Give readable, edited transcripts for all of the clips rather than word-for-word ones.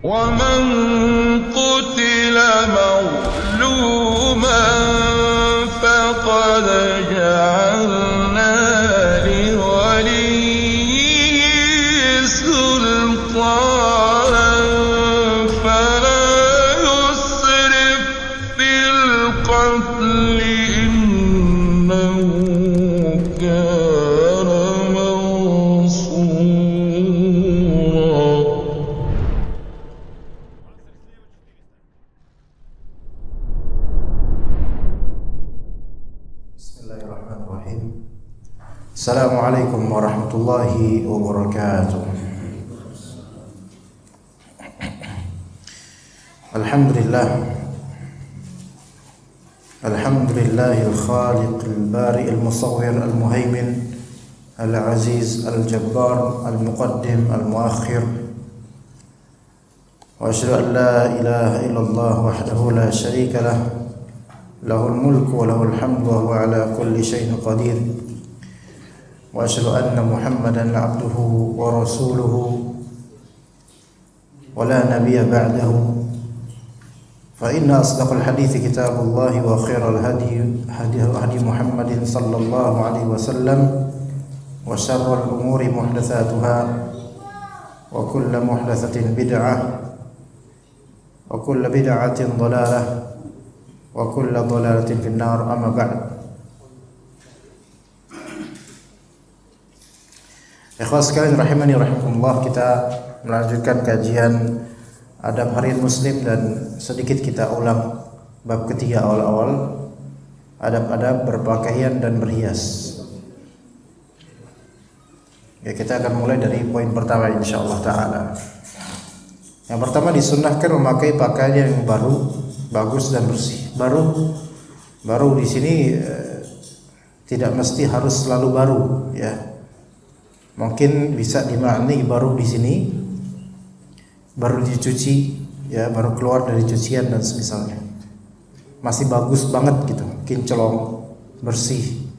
ومن قتل مظلوما فقد جعلنا لوليه سلطانا فلا يسرف في القتل إنه كان منصورا. Bismillahirrahmanirrahim. Assalamualaikum warahmatullahi wabarakatuh. Alhamdulillah. Alhamdulillahil khaliq al-bari al-musawwir al-muhaimin al-aziz al-jabbar al-muqaddim al-muakhir. Wa asyhadu an la ilaha illallah wahdahu la syarika lah. Lahul mulku wa lahul hamdu wa huwa ala kulli syai'in qadir. Wa asyhadu anna Muhammadan abduhu wa rasuluhu wa la nabiyya ba'dahu. Fa inna asdaqal hadithi kitabullah wa khairal hadi Muhammadin sallallahu alaihi wasallam wa syarrul umuri muhdatsatuha wa kullu muhdatsatin bid'ah wa kullu bid'atin dhalalah wa kullu dhalalatin finnar. Amma ba'd. Ikhwas sekalian rahimani rahimakumullah, kita melanjutkan kajian adab harian muslim dan sedikit kita ulang bab ketiga awal-awal, adab-adab berpakaian dan berhias. Ya, kita akan mulai dari poin pertama insyaallah taala. Yang pertama, disunnahkan memakai pakaian yang baru, bagus dan bersih. Baru di sini tidak mesti harus selalu baru, ya. Mungkin bisa dimaknai baru di sini baru dicuci, ya, baru keluar dari cucian dan semisalnya. Masih bagus banget gitu, kinclong, bersih.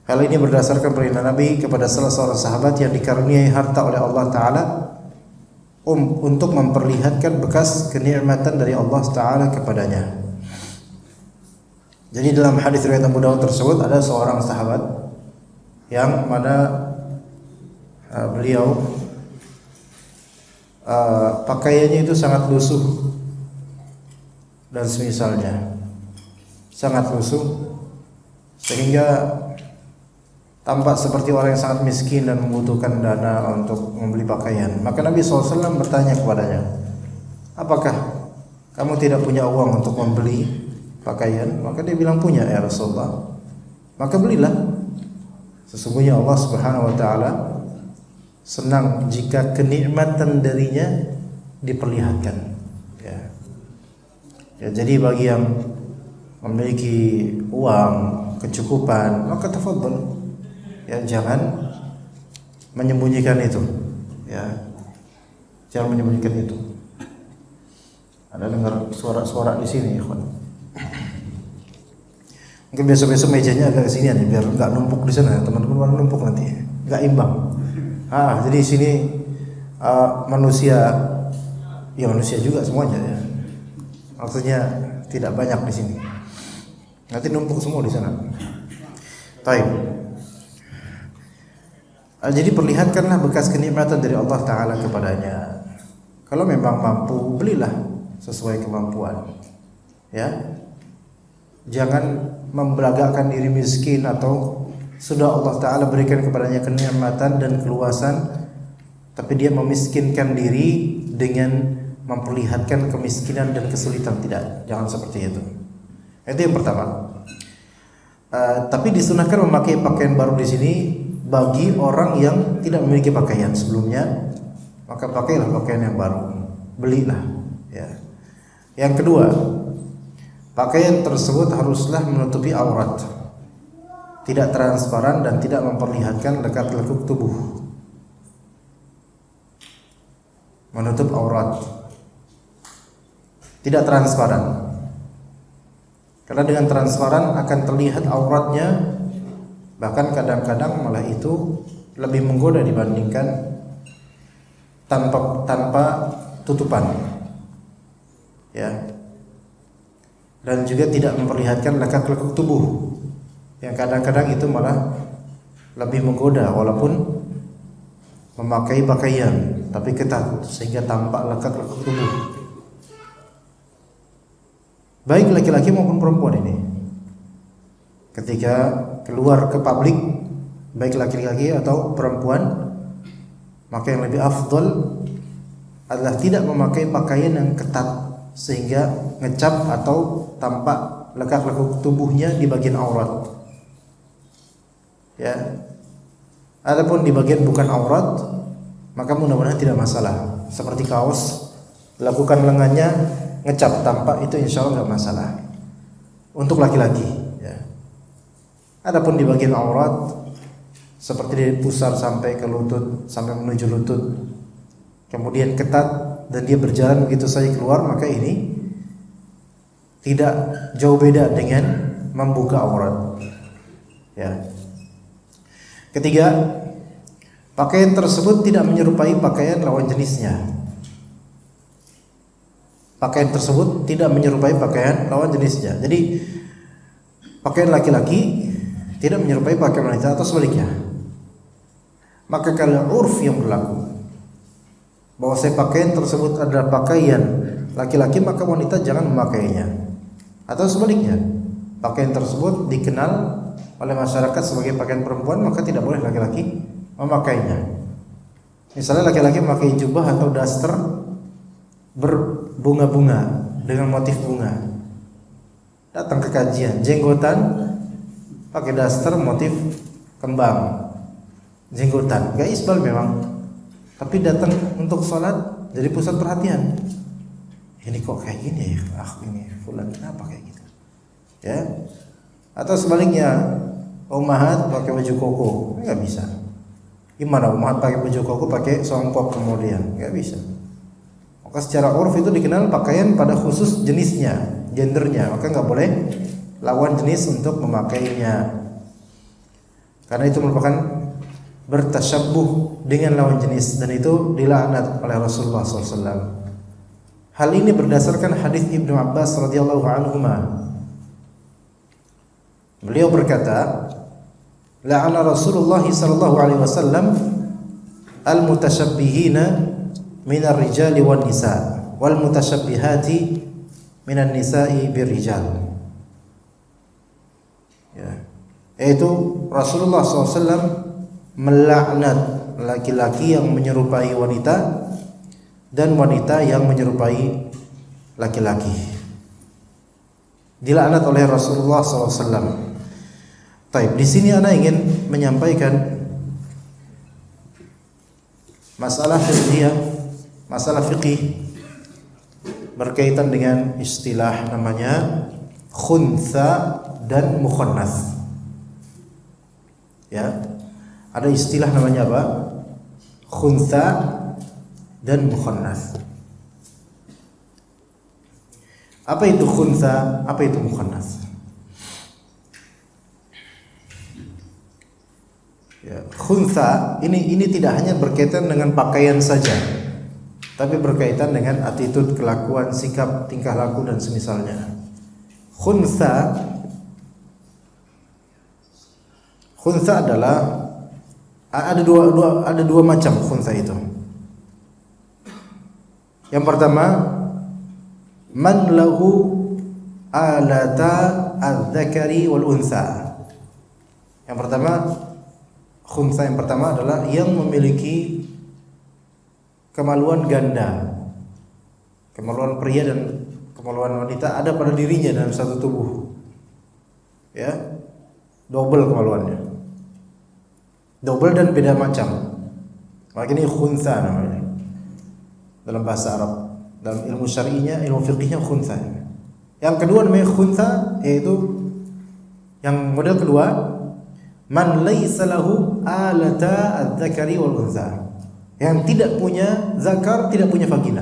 Hal ini berdasarkan perintah Nabi kepada salah seorang sahabat yang dikaruniai harta oleh Allah Ta'ala untuk memperlihatkan bekas kenikmatan dari Allah Ta'ala kepadanya. Jadi dalam hadis riwayat Abu Dawud tersebut ada seorang sahabat yang mana beliau pakaiannya itu sangat lusuh dan semisalnya, sangat lusuh sehingga tampak seperti orang yang sangat miskin dan membutuhkan dana untuk membeli pakaian. Maka Nabi SAW bertanya kepadanya, apakah kamu tidak punya uang untuk membeli pakaian? Maka dia bilang, punya ya Rasulullah. Maka belilah. Sesungguhnya Allah Subhanahu wa taala senang jika kenikmatan darinya diperlihatkan, ya. Ya, jadi bagi yang memiliki uang, kecukupan, maka tafadhol, ya, jangan menyembunyikan itu, ya. Jangan menyembunyikan itu. Ada dengar suara-suara di sini, ikhwan. Mungkin besok-besok mejanya agak ke sini aja biar enggak numpuk di sana, teman-teman numpuk nanti, enggak imbang. Jadi sini manusia, ya manusia juga semuanya, ya. Maksudnya tidak banyak di sini. Nanti numpuk semua di sana. Baik. Jadi perlihatkanlah bekas kenikmatan dari Allah Ta'ala kepadanya. Kalau memang mampu, belilah sesuai kemampuan, ya. Jangan membelagakkan diri miskin atau sudah Allah Ta'ala berikan kepadanya kenikmatan dan keluasan, tapi dia memiskinkan diri dengan memperlihatkan kemiskinan dan kesulitan. Tidak, jangan seperti itu. Itu yang pertama. Tapi disunahkan memakai pakaian baru di sini bagi orang yang tidak memiliki pakaian sebelumnya, maka pakailah pakaian yang baru, belilah, ya. Yang kedua, pakaian tersebut haruslah menutupi aurat, tidak transparan dan tidak memperlihatkan lekuk-lekuk tubuh. Menutup aurat, tidak transparan. Karena dengan transparan akan terlihat auratnya, bahkan kadang-kadang malah itu lebih menggoda dibandingkan tanpa tutupan. ya. Dan juga tidak memperlihatkan lekuk-lekuk tubuh, yang kadang-kadang itu malah lebih menggoda walaupun memakai pakaian tapi ketat sehingga tampak lekuk-lekuk tubuh. Baik laki-laki maupun perempuan ini, ketika keluar ke publik, baik laki-laki atau perempuan, maka yang lebih afdal adalah tidak memakai pakaian yang ketat sehingga ngecap atau tampak lekuk-lekuk tubuhnya di bagian aurat. Ya. Adapun di bagian bukan aurat, maka mudah-mudahan tidak masalah. Seperti kaos, lakukan lengannya ngecap tampak, itu insya Allah nggak masalah untuk laki-laki. Ya. Adapun di bagian aurat, seperti dari pusar sampai ke lutut, sampai menuju lutut, kemudian ketat dan dia berjalan begitu saja keluar, maka ini tidak jauh beda dengan membuka aurat. Ya. Ketiga, pakaian tersebut tidak menyerupai pakaian lawan jenisnya. Pakaian tersebut tidak menyerupai pakaian lawan jenisnya. Jadi pakaian laki-laki tidak menyerupai pakaian wanita atau sebaliknya. Maka kalau urf yang berlaku bahwa pakaian tersebut adalah pakaian laki-laki, maka wanita jangan memakainya. Atau sebaliknya, pakaian tersebut dikenal oleh masyarakat sebagai pakaian perempuan, maka tidak boleh laki-laki memakainya. Misalnya laki-laki memakai jubah atau daster berbunga-bunga dengan motif bunga, datang ke kajian, jenggotan pakai daster motif kembang, jenggotan, gak isbal memang, tapi datang untuk sholat jadi pusat perhatian. Ini kok kayak gini ya, ini fulan kenapa kayak gitu, ya? Atau sebaliknya, ummahat pakai baju koko, nggak bisa. Gimana ummahat pakai baju koko pakai songkok kemudian, nggak bisa. Maka secara urf itu dikenal pakaian pada khusus jenisnya, gendernya, maka nggak boleh lawan jenis untuk memakainya, karena itu merupakan bertasyabuh dengan lawan jenis, dan itu dilaknat oleh Rasulullah SAW. Hal ini berdasarkan hadis Ibnu Abbas radhiyallahu anhuma. Beliau berkata, la'ana Rasulullah sallallahu alaihi wasallam al-mutasyabbihina minar rijali wan nisa wal mutasyabbihati minan nisa'i birrijal. Ya. Yaitu Rasulullah SAW melaknat laki-laki yang menyerupai wanita dan wanita yang menyerupai laki-laki. Dilaknat oleh Rasulullah SAW. Taib, di sini ana ingin menyampaikan masalah fikih berkaitan dengan istilah namanya khuntha dan mukhannats. Ya, ada istilah namanya apa? Khuntha dan mukhannats. Apa itu khuntha? Apa itu mukhannats? Ya, khuntha ini tidak hanya berkaitan dengan pakaian saja, tapi berkaitan dengan attitude, kelakuan, sikap, tingkah laku dan semisalnya. Khuntha adalah ada dua macam khuntha itu. Yang pertama, man lahu alata adz-dzakari wal untha. Yang pertama, khuntha yang pertama adalah yang memiliki kemaluan ganda. Kemaluan pria dan kemaluan wanita ada pada dirinya dalam satu tubuh. Ya. Double kemaluannya. Double dan beda macam. Maka ini khuntha namanya. Dalam bahasa Arab, dalam ilmu syar'inya, ilmu fiqihnya khuntha. Yang kedua namanya khuntha, yaitu yang model kedua, man laisa lahu alata adz-dzakari wal untha. Yang tidak punya zakar, tidak punya vagina.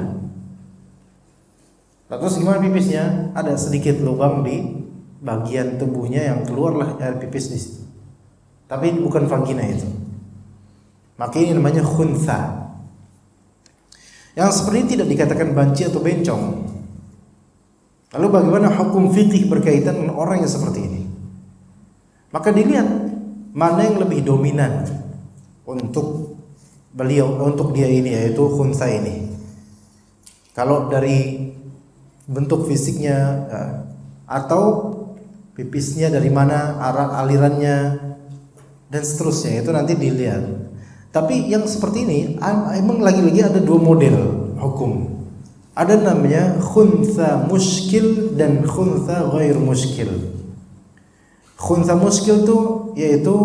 Terus gimana pipisnya? Ada sedikit lubang di bagian tubuhnya yang keluarlah air pipis di situ. Tapi bukan vagina itu. Maka ini namanya khuntha. Yang seperti ini tidak dikatakan banci atau bencong. Lalu bagaimana hukum fikih berkaitan dengan orang yang seperti ini? Maka dilihat mana yang lebih dominan untuk beliau, untuk dia ini, yaitu khunsa ini. Kalau dari bentuk fisiknya atau pipisnya dari mana, arah alirannya dan seterusnya, itu nanti dilihat. Tapi yang seperti ini emang lagi-lagi ada dua model hukum. Ada namanya khunsa muskil dan khunsa ghair muskil. Khunsa muskil itu yaitu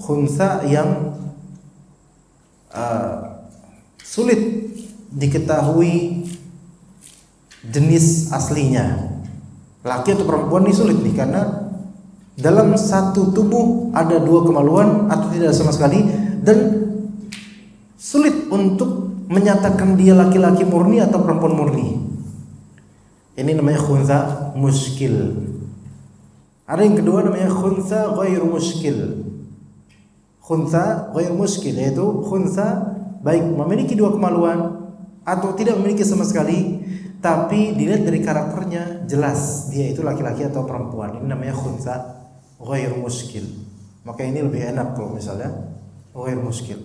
khunsa yang sulit diketahui jenis aslinya. Laki atau perempuan ini sulit nih, karena dalam satu tubuh ada dua kemaluan atau tidak sama sekali, dan sulit untuk menyatakan dia laki-laki murni atau perempuan murni. Ini namanya khunsa muskil. Ada yang kedua namanya khunsa ghair muskil. Khunsa ghair muskil yaitu khunsa baik memiliki dua kemaluan atau tidak memiliki sama sekali, tapi dilihat dari karakternya jelas dia itu laki-laki atau perempuan. Ini namanya khunsa ghair muskil. Maka ini lebih enak kalau misalnya ghair muskil.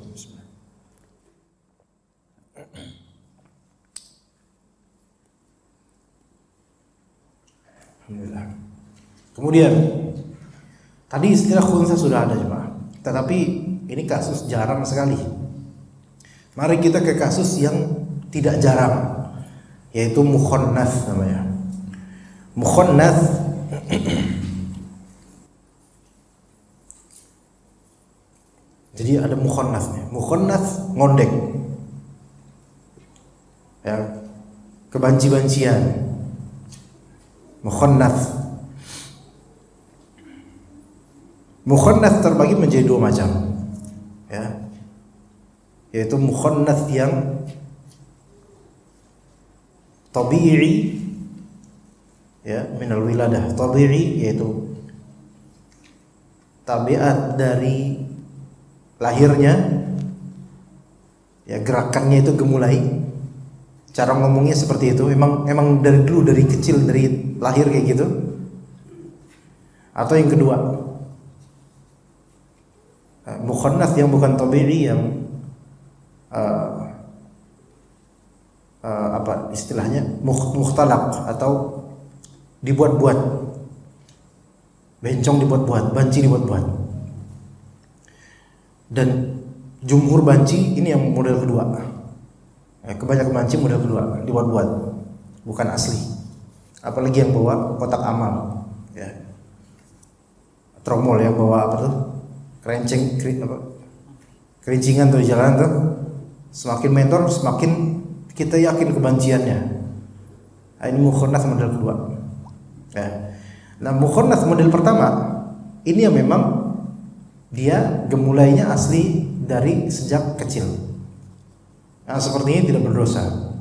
Alhamdulillah. Kemudian tadi istilah khunsa sudah ada jemaah, tetapi ini kasus jarang sekali. Mari kita ke kasus yang tidak jarang, yaitu mukhannats namanya. Mukhannats jadi ada mukhannatsnya. Mukhannats ngondek, ya, kebanci-bancian. Mukhannats terbagi menjadi dua macam, ya, yaitu mukhannats yang tabi'i, ya, minal wiladah. Tabi'i yaitu tabiat dari lahirnya, ya, gerakannya itu gemulai, cara ngomongnya seperti itu, emang dari dulu, dari kecil, dari lahir kayak gitu. Atau yang kedua, mukhannats yang bukan tabi'i, yang apa istilahnya, mukhtalaq atau dibuat-buat, bencong dibuat-buat, banci dibuat-buat. Dan jumhur banci ini yang model kedua. Kebanyakan banci model kedua, dibuat-buat, bukan asli. Apalagi yang bawa kotak amal, ya, tromol yang bawa apa tuh, kerincingan tuh di jalan tuh. Semakin mentor semakin kita yakin kebanciannya. Ini mukhannats model kedua, ya. Nah, mukhannats model pertama ini yang memang dia gemulainya asli dari sejak kecil. Nah, seperti ini tidak berdosa.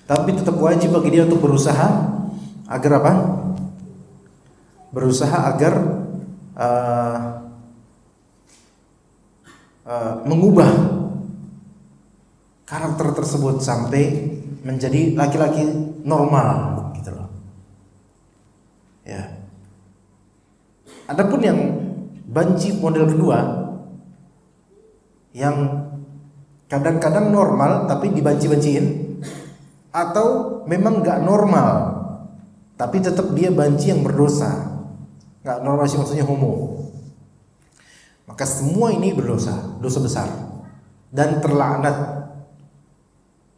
Tapi tetap wajib bagi dia untuk berusaha agar apa? Berusaha agar mengubah karakter tersebut sampai menjadi laki-laki normal, gitu loh. Ya. Adapun yang banci model kedua, yang kadang-kadang normal tapi dibanci-banciin, atau memang nggak normal tapi tetap dia banci yang berdosa. Nggak normal sih maksudnya homo. Maka semua ini berdosa, dosa besar dan terlaknat.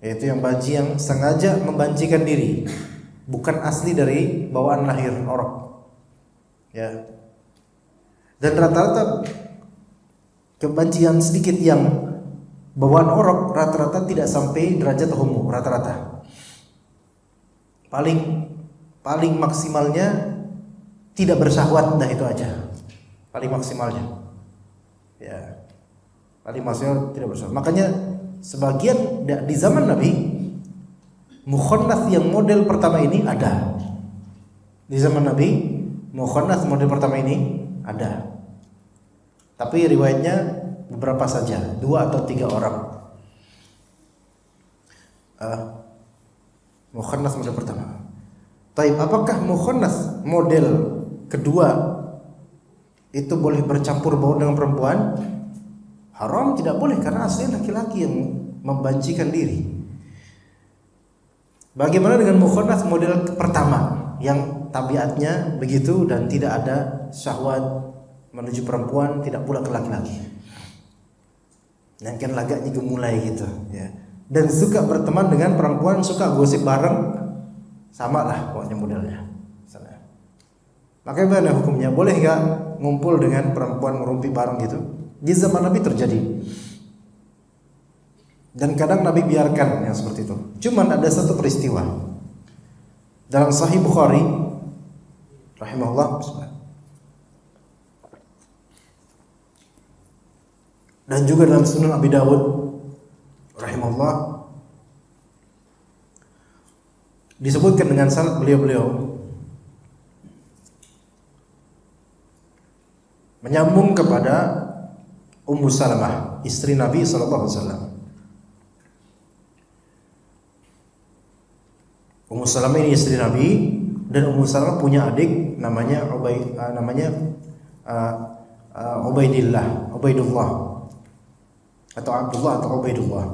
Yaitu yang banci yang sengaja membancikan diri, bukan asli dari bawaan lahir orok, ya. Dan rata-rata kebancian sedikit yang bawaan orok rata-rata tidak sampai derajat homo, rata-rata. Paling maksimalnya tidak bersyahwat, dah itu aja. Paling maksimalnya. Ya. Paling maksimal tidak bersyahwat. Makanya sebagian di zaman Nabi, mukhannats yang model pertama ini ada. Di zaman Nabi, mukhannats model pertama ini ada. Tapi riwayatnya beberapa saja, 2 atau 3 orang. Mukhannats model pertama. Taib, apakah mukhannats model kedua itu boleh bercampur baur dengan perempuan? Haram, tidak boleh, karena aslinya laki-laki yang membancikan diri. Bagaimana dengan mukhannats model pertama yang tabiatnya begitu dan tidak ada syahwat menuju perempuan, tidak pula ke laki-laki, yang kan lagaknya gemulai gitu ya, dan suka berteman dengan perempuan, suka gosip bareng, sama lah pokoknya modelnya. Maka bagaimana hukumnya? Boleh nggak ngumpul dengan perempuan, ngerumpi bareng gitu? Di zaman Nabi terjadi, dan kadang Nabi biarkan yang seperti itu. Cuman ada satu peristiwa dalam Sahih Bukhari rahimahullah, dan juga dalam Sunan Abi Dawud rahimahullah, disebutkan dengan sanad beliau menyambung kepada Ummu Salamah, istri Nabi sallallahu alaihi wasallam. Ummu Salamah ini istri Nabi, dan Ummu Salamah punya adik namanya Ubaidullah atau Abdullah atau Ubaidullah.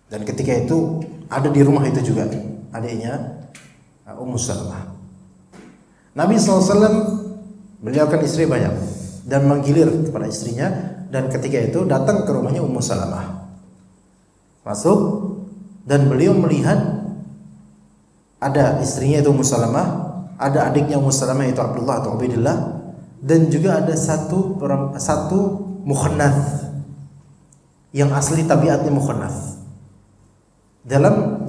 Dan ketika itu ada di rumah itu juga adiknya Ummu Salamah. Nabi SAW beliau kan istri banyak dan menggilir kepada istrinya, dan ketika itu datang ke rumahnya Ummu Salamah, masuk, dan beliau melihat ada istrinya itu Ummu Salamah, ada adiknya Ummu Salamah itu Abdullah atau Ubaidillah, dan juga ada satu mukhannats yang asli tabiatnya mukhannats. Dalam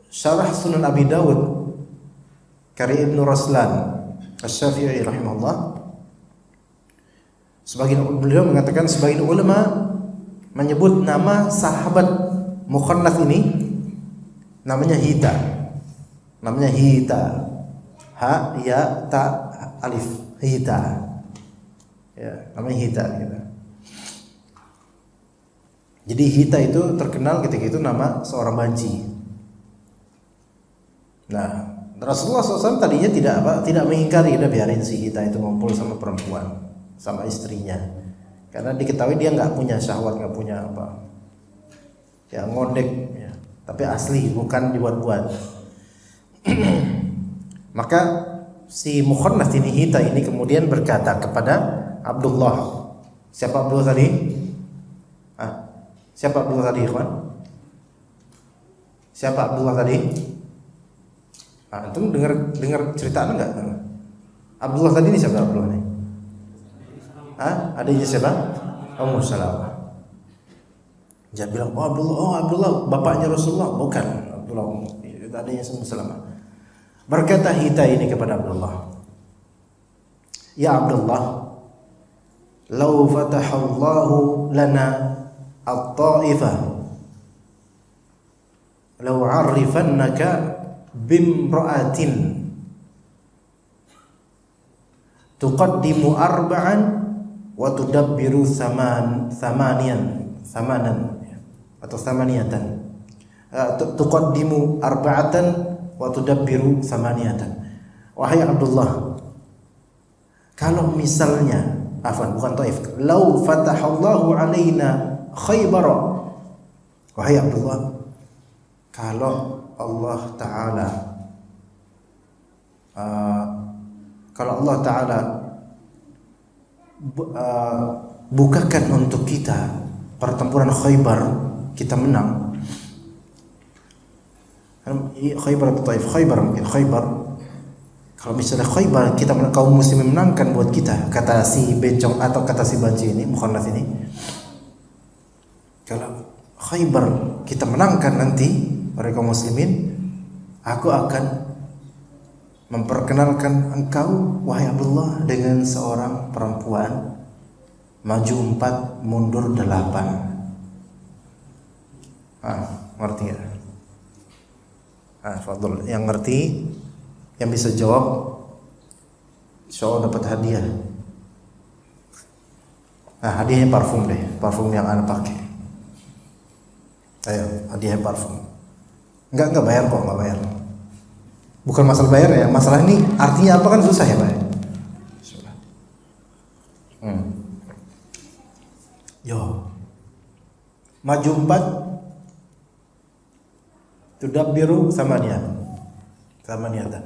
syarah Sunan Abi Dawud karya Ibnu Raslan Asy-Syafi'i rahimahullah, sebagian beliau mengatakan, sebagian ulama menyebut nama sahabat mukhannats ini namanya Hita. Namanya Hita, ha ya ta alif, Hita ya, namanya Hita gitu. Jadi Hita itu terkenal ketika itu nama seorang banci. Nah, Rasulullah SAW tadinya tidak mengingkari, udah biarin si Hita itu ngumpul sama perempuan, sama istrinya, karena diketahui dia nggak punya syahwat, nggak punya apa, ya ngondek ya, tapi asli, bukan dibuat-buat. Maka si mukhannats ini, Hita ini, kemudian berkata kepada Abdullah. Siapa Abdullah tadi? Siapa Abdullah tadi, ikhwan? Siapa Abdullah tadi? Antum dengar cerita enggak? Abdullah tadi ini siapa Abdullah ini? Adanya siapa? Ummu Salamah. Dia bilang, Abdullah bapaknya Rasulullah. Bukan, Abdullah itu adanya Ummu Salamah. Berkata Hita ini kepada Abdullah, ya Abdullah, lau fatahallahu lana at-ta'ifah lau 'arifannaka bimra'atin tuqaddimu arba'an wa tudabbiru thamanan atau thamaniyatan, tuqaddimu arba'atan wa tudabbiru thamaniyatan. Wahai Abdullah, kalau misalnya bukan Taif, lau fatahallahu alaina Khaybar, wahai Abdullah, kalau Allah Ta'ala bukakan untuk kita pertempuran Khaybar, kita menang. Khaybar atau Taif? Khaybar mungkin. Khaybar, kalau misalnya Khaybar kita kaum muslimin menangkan buat kita, kata si bencong atau kata si banci ini, mukhannats ini, kalau Khaybar kita menangkan nanti mereka muslimin, aku akan memperkenalkan engkau wahai Abdullah dengan seorang perempuan, maju 4 mundur 8. Ngerti ya? Fadl, yang ngerti, yang bisa jawab, insyaallah dapat hadiah. Hadiahnya parfum deh, parfum yang Anda pakai. Ayo, hadiah parfum. Enggak bayar kok, enggak bayar. Bukan masalah bayar ya, masalah ini artinya apa kan susah ya Pak. Yo, maju 4, tudabbiru sama niatan.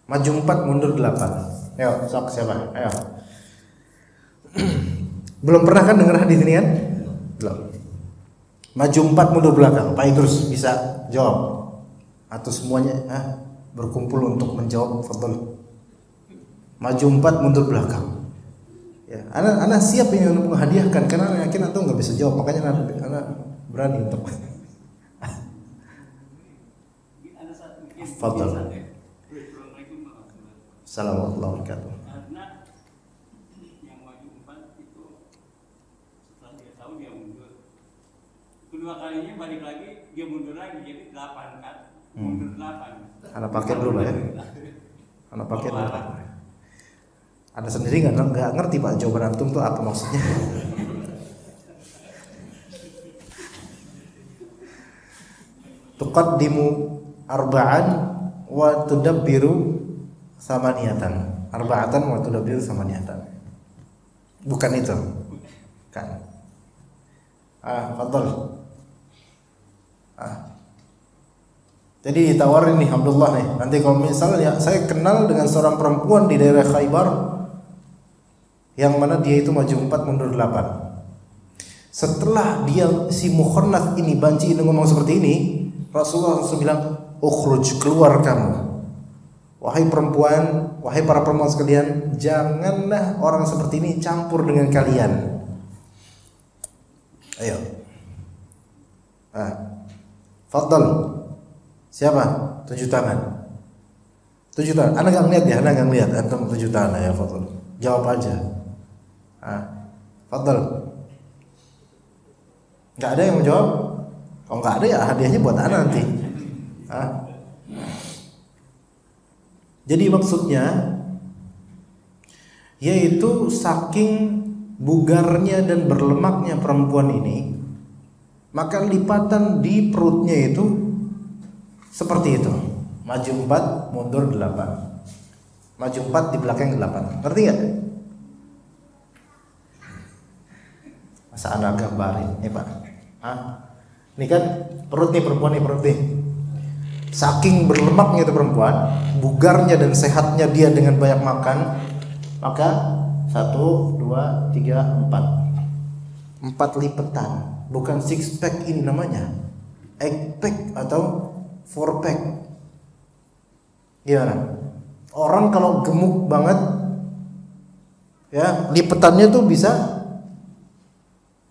Maju 4, mundur 8. Ayo, sok siapa? Ayo. Belum pernah kan dengar hadis ini kan? Belum. Maju 4, mundur belakang. Pak Idrus bisa jawab? Atau semuanya berkumpul untuk menjawab? Fadhal. Maju 4, mundur belakang. Ya, anak siap ini untuk menghadiahkan karena anak yakin atau nggak bisa jawab, makanya anak berani untuk. Fadhal. Assalamualaikum warahmatullahi wabarakatuh. Karena yang maju 4 itu setelah dia tahu dia mundur. Kedua kalinya balik lagi dia mundur lagi jadi 8 kan. Mundur 8. Anak pakai dulu Pak ya. Anak pakai dulu. Anda sendiri nggak ngerti Pak jawaban antum tuh apa maksudnya. Tuqaddimu arba'an wa tudabbiru samaniyatan. Arba'atan wa tudabbiru samaniyatan. Bukan itu. Kan. Fadhal. Jadi ditawarin nih Abdullah nih. Nanti kalau misalnya saya kenal dengan seorang perempuan di daerah Khaybar yang mana dia itu maju 4 mundur 8. Setelah dia si Mukhannaf ini banci ini ngomong seperti ini, Rasulullah SAW bilang, "Ukhruj, keluar kamu. Wahai perempuan, wahai para perempuan sekalian, janganlah orang seperti ini campur dengan kalian." Ayo. Fadhal. Siapa? 7 tangan. 7 tangan. Anda enggak ngeliat ya? Anda enggak ngeliat antum 7 tangan ya, Fadhal. Jawab aja. Fadhal. Enggak ada yang mau jawab? Kalau enggak ada ya hadiahnya buat Anda nanti. Jadi maksudnya yaitu saking bugarnya dan berlemaknya perempuan ini, maka lipatan di perutnya itu seperti itu. Maju 4, mundur 8. Maju 4, di belakang 8. Ngerti enggak? Masa Anda gambarin, Pak? Ini kan perut nih perempuan nih, perut nih. Saking berlemaknya itu perempuan, bugarnya dan sehatnya dia dengan banyak makan, maka 1, 2, 3, 4 lipatan. Bukan 6 pack ini namanya, 8 pack atau 4 pack. Gimana? Orang kalau gemuk banget, ya lipatannya tuh bisa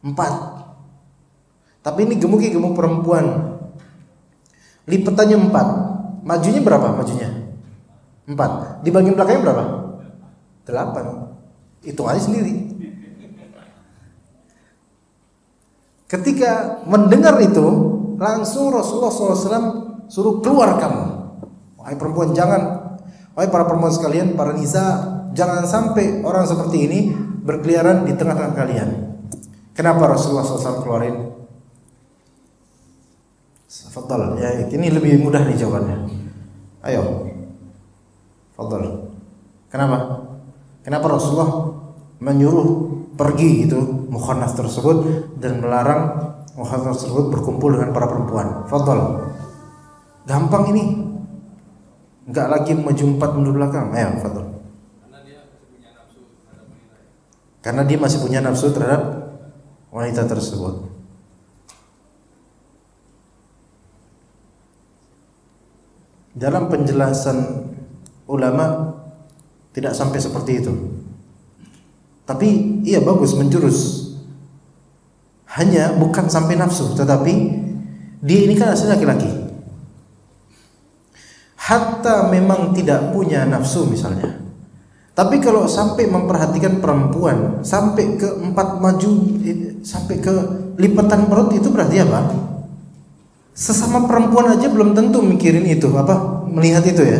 4. Tapi ini gemuknya gemuk perempuan, lipatannya 4. Majunya berapa? Majunya 4. Di bagian belakangnya berapa? 8. Hitung aja sendiri. Ketika mendengar itu, langsung Rasulullah SAW suruh keluar kamu. Wahai perempuan, jangan. Wahai para perempuan sekalian, para nisa, jangan sampai orang seperti ini berkeliaran di tengah-tengah kalian. Kenapa Rasulullah SAW keluarin? Fadhal, ya ini lebih mudah nih jawabannya. Ayo, fadhal. Kenapa? Kenapa Rasulullah menyuruh pergi itu Mukhannaf tersebut dan melarang Mukhannaf tersebut berkumpul dengan para perempuan? Fadhal. Gampang ini. Enggak lagi maju 4 mundur belakang. Ayo, fadhal. Karena dia masih punya nafsu terhadap wanita tersebut. Dalam penjelasan ulama tidak sampai seperti itu. Tapi iya bagus menjurus. Hanya bukan sampai nafsu, tetapi dia ini kan asli laki-laki. Hatta memang tidak punya nafsu misalnya. Tapi kalau sampai memperhatikan perempuan sampai ke 4 maju, sampai ke lipatan perut, itu berarti apa? Sesama perempuan aja belum tentu mikirin itu, melihat itu ya.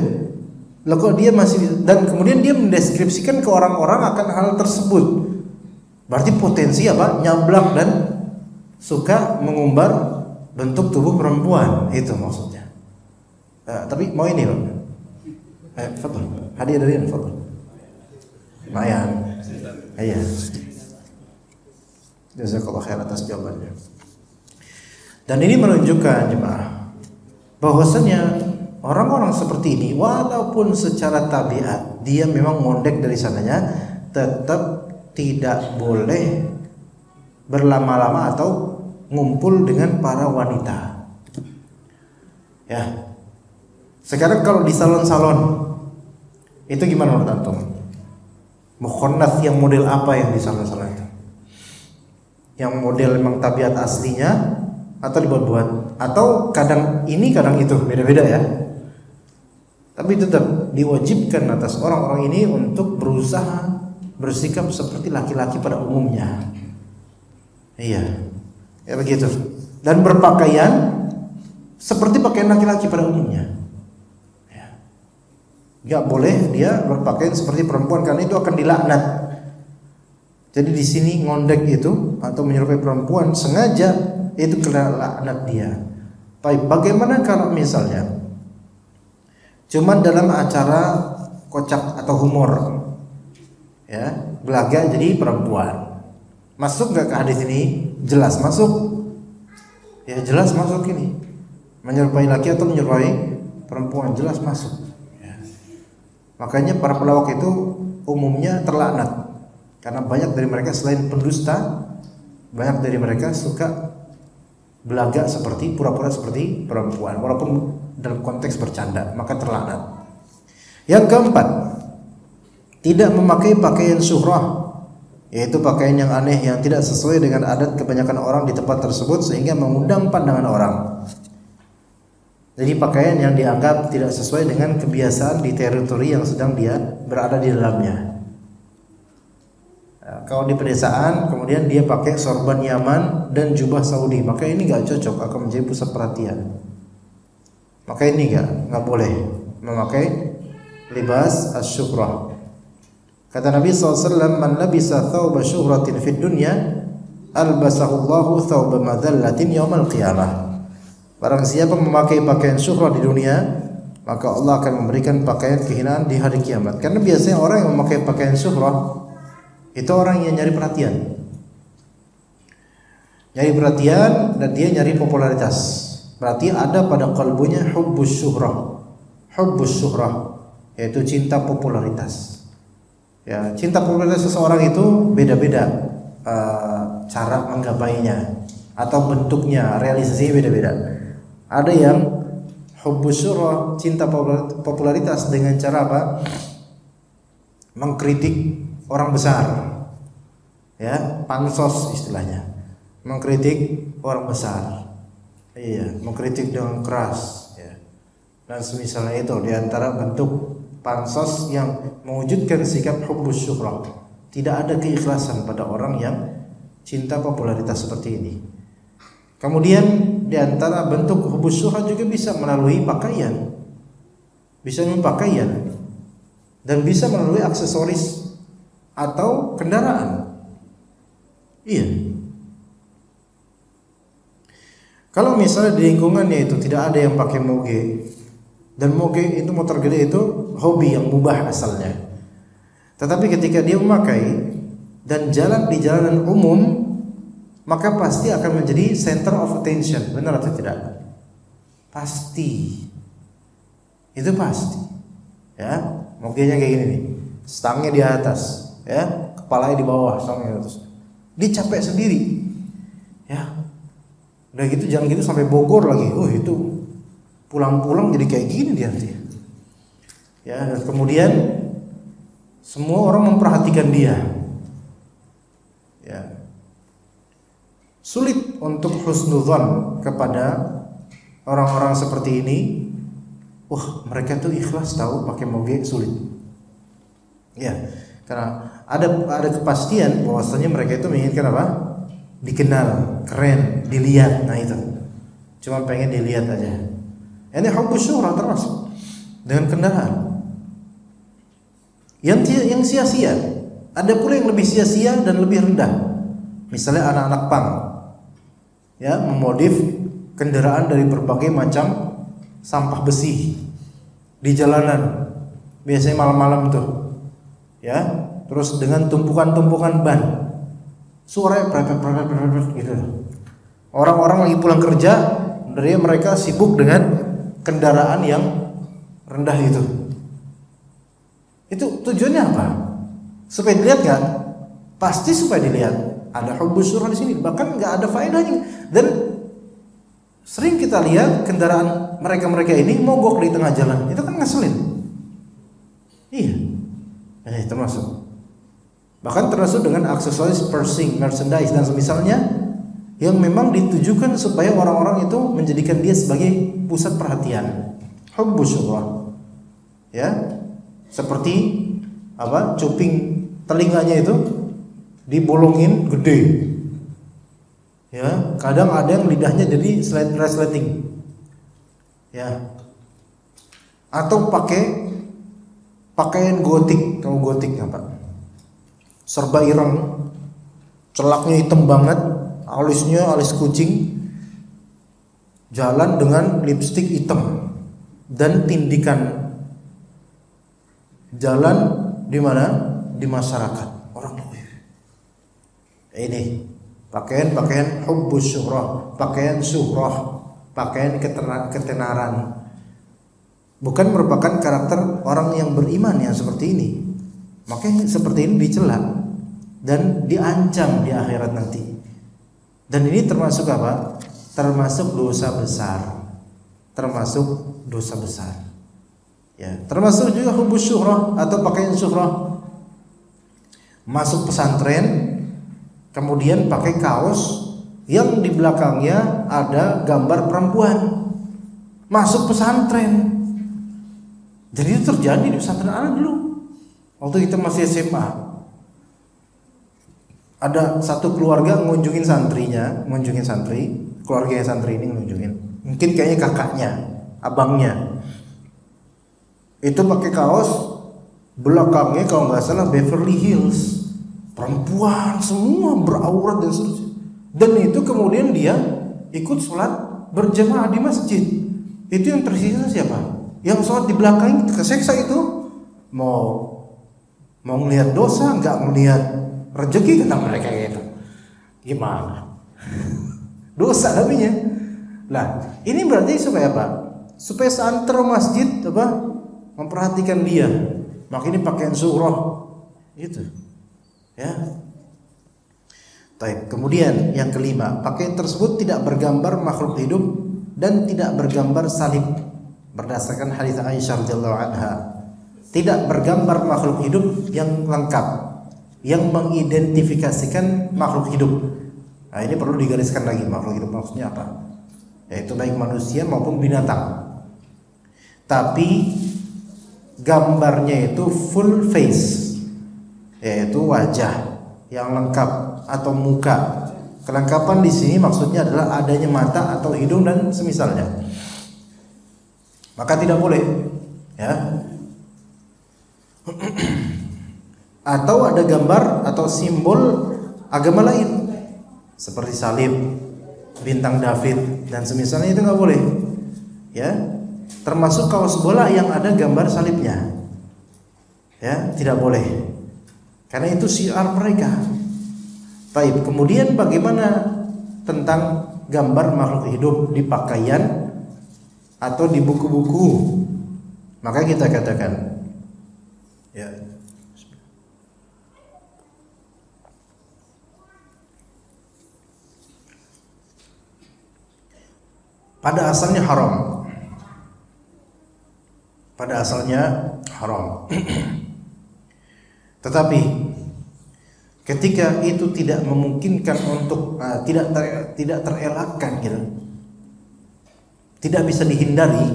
Lah kok dia masih, dan kemudian dia mendeskripsikan ke orang-orang akan hal tersebut. Berarti potensi nyablak dan suka mengumbar bentuk tubuh perempuan, itu maksudnya. Tapi mau ini Pak. Fadl. Hadiah dari Fadl. Lumayan. Iya. Jazakallah khair atas jawabannya. Dan ini menunjukkan jemaah bahwasanya orang-orang seperti ini walaupun secara tabiat dia memang ngondek dari sananya, tetap tidak boleh berlama-lama atau ngumpul dengan para wanita. Ya. Sekarang kalau di salon-salon itu gimana menurut antum? Mukhannats yang model apa yang di salon-salon itu? Yang model memang tabiat aslinya atau dibuat-buat, atau kadang ini kadang itu, beda-beda ya. Tapi tetap diwajibkan atas orang-orang ini untuk berusaha bersikap seperti laki-laki pada umumnya. Iya, ya begitu. Dan berpakaian seperti pakaian laki-laki pada umumnya. Ya. Gak boleh dia berpakaian seperti perempuan karena itu akan dilaknat. Jadi di sini ngondek itu atau menyerupai perempuan sengaja itu kena laknat dia. Baik, bagaimana kalau misalnya cuman dalam acara kocak atau humor, ya, belaga jadi perempuan, masuk nggak ke hadis ini? Jelas masuk, ya jelas masuk ini. Menyerupai laki atau menyerupai perempuan jelas masuk. Ya. Makanya para pelawak itu umumnya terlaknat karena banyak dari mereka selain pendusta, banyak dari mereka suka belaga seperti pura-pura seperti perempuan walaupun dalam konteks bercanda, maka terlaknat. Yang keempat, tidak memakai pakaian syuhrah, yaitu pakaian yang aneh yang tidak sesuai dengan adat kebanyakan orang di tempat tersebut sehingga mengundang pandangan orang. Jadi pakaian yang dianggap tidak sesuai dengan kebiasaan di teritori yang sedang dia berada di dalamnya. Kalau di pedesaan kemudian dia pakai sorban Yaman dan jubah Saudi, maka ini nggak cocok, akan menjadi pusat perhatian. Maka ini nggak boleh memakai libas asyuhrah. Kata Nabi SAW, man labisa thawba syuhratin fid dunya albasahullahu thawba madhallatin yawmal qiyamah. Barang siapa memakai pakaian syuhrah di dunia, maka Allah akan memberikan pakaian kehinaan di hari kiamat. Karena biasanya orang yang memakai pakaian syuhrah itu orang yang nyari perhatian. Nyari perhatian dan dia nyari popularitas. Berarti ada pada kalbunya hubbus syuhrah. Hubbus syuhrah yaitu cinta popularitas. Ya, cinta popularitas seseorang itu beda-beda cara menggapainya atau bentuknya, realisasinya beda-beda. Ada yang hubbus syuhrah, cinta popularitas dengan cara apa? Mengkritik orang besar, ya, pansos istilahnya, mengkritik orang besar, iya, mengkritik dengan keras, ya, dan semisalnya itu diantara bentuk pansos yang mewujudkan sikap hubbus syuhrah. Tidak ada keikhlasan pada orang yang cinta popularitas seperti ini. Kemudian diantara bentuk hubbus syuhrah juga bisa melalui pakaian, bisa melalui pakaian, dan bisa melalui aksesoris atau kendaraan. Iya. Kalau misalnya di lingkungannya itu tidak ada yang pakai moge, dan moge itu motor gede itu hobi yang mubah asalnya. Tetapi ketika dia memakai dan jalan di jalanan umum, maka pasti akan menjadi center of attention. Benar atau tidak? Pasti. Itu pasti. Ya, mogenya kayak gini nih. Stangnya di atas, ya, kepalanya di bawah, stangnya di atas. Dia capek sendiri. Ya. Udah gitu jangan gitu sampai Bogor lagi. Itu pulang-pulang jadi kayak gini dia nanti. Ya, dan kemudian semua orang memperhatikan dia. Ya. Sulit untuk husnudzon kepada orang-orang seperti ini. Wah, mereka tuh ikhlas tahu pakai moge, sulit. Ya, karena ada kepastian bahwasanya mereka itu menginginkan apa? Dikenal, keren, dilihat. Nah itu, cuma pengen dilihat aja. Ini hubbus syuhrah termasuk dengan kendaraan. Yang sia-sia, ada pula yang lebih sia-sia dan lebih rendah. Misalnya anak-anak pang, ya, memodif kendaraan dari berbagai macam sampah besi di jalanan. biasanya malam-malam tuh, ya. Terus dengan tumpukan-tumpukan ban, suaranya prepet gitu. Orang-orang lagi pulang kerja, dari mereka sibuk dengan kendaraan yang rendah itu. Itu tujuannya apa? Supaya dilihat kan? Pasti supaya dilihat. Ada hubbus syuhra di sini, bahkan nggak ada faedahnya. Dan sering kita lihat kendaraan mereka ini mogok di tengah jalan, itu kan ngeselin. Iya, termasuk. Bahkan termasuk dengan aksesoris, piercing, merchandise dan semisalnya yang memang ditujukan supaya orang-orang itu menjadikan dia sebagai pusat perhatian. Hubbus syuhra, ya, seperti apa? Cuping telinganya itu dibolongin gede. Ya, kadang ada yang lidahnya jadi resleting. Ya. Atau pakai pakaian gotik. Tahu gotik enggak, Pak? Serba ireng. Celaknya hitam banget, alisnya alis kucing. Jalan dengan lipstik hitam dan tindikan. Jalan di mana? Di masyarakat. Orang ini pakaian hubbus syuhrah, pakaian syuhrah, pakaian ketenaran. Bukan merupakan karakter orang yang beriman yang seperti ini. Makanya seperti ini dicela dan diancam di akhirat nanti. Dan ini termasuk apa? Termasuk dosa besar. Termasuk dosa besar. Ya, termasuk juga hubbus syuhrah atau pakaian syuhrah. Masuk pesantren, kemudian pakai kaos yang di belakangnya ada gambar perempuan. Masuk pesantren. Jadi itu terjadi di pesantren anak dulu. Waktu kita masih SMA, ada satu keluarga ngunjungin santri, keluarga santri ini ngunjungin. Mungkin kayaknya kakaknya, abangnya. Itu pakai kaos, belakangnya kalau nggak salah Beverly Hills. Perempuan semua beraurat dan seterusnya. Dan itu kemudian dia ikut sholat berjamaah di masjid. Itu yang tersisa siapa? Yang sholat di belakang keseksa itu mau ngelihat dosa, nggak ngelihat rezeki kata mereka gitu. Gimana? Dosa namanya. Nah, ini berarti supaya apa? Supaya santri masjid apa? Memperhatikan dia. Makanya pakaian syuhrah gitu. Ya. Baik, kemudian yang kelima, pakaian tersebut tidak bergambar makhluk hidup dan tidak bergambar salib. Berdasarkan hadis Aisyah radhiyallahu anha, tidak bergambar makhluk hidup yang lengkap, yang mengidentifikasikan makhluk hidup. Nah, ini perlu digariskan lagi, makhluk hidup maksudnya apa? Yaitu baik manusia maupun binatang. Tapi gambarnya itu full face, yaitu wajah yang lengkap atau muka. Kelengkapan di sini maksudnya adalah adanya mata atau hidung dan semisalnya. Maka tidak boleh, ya. Atau ada gambar atau simbol agama lain seperti salib, bintang David dan semisalnya, itu nggak boleh, ya. Termasuk kaos bola yang ada gambar salibnya, ya, tidak boleh. Karena itu syiar mereka. Baik, kemudian bagaimana tentang gambar makhluk hidup di pakaian atau di buku-buku? Maka kita katakan, ya, pada asalnya haram. Pada asalnya haram. Tetapi ketika itu tidak memungkinkan untuk tidak terelakkan gitu, tidak bisa dihindari,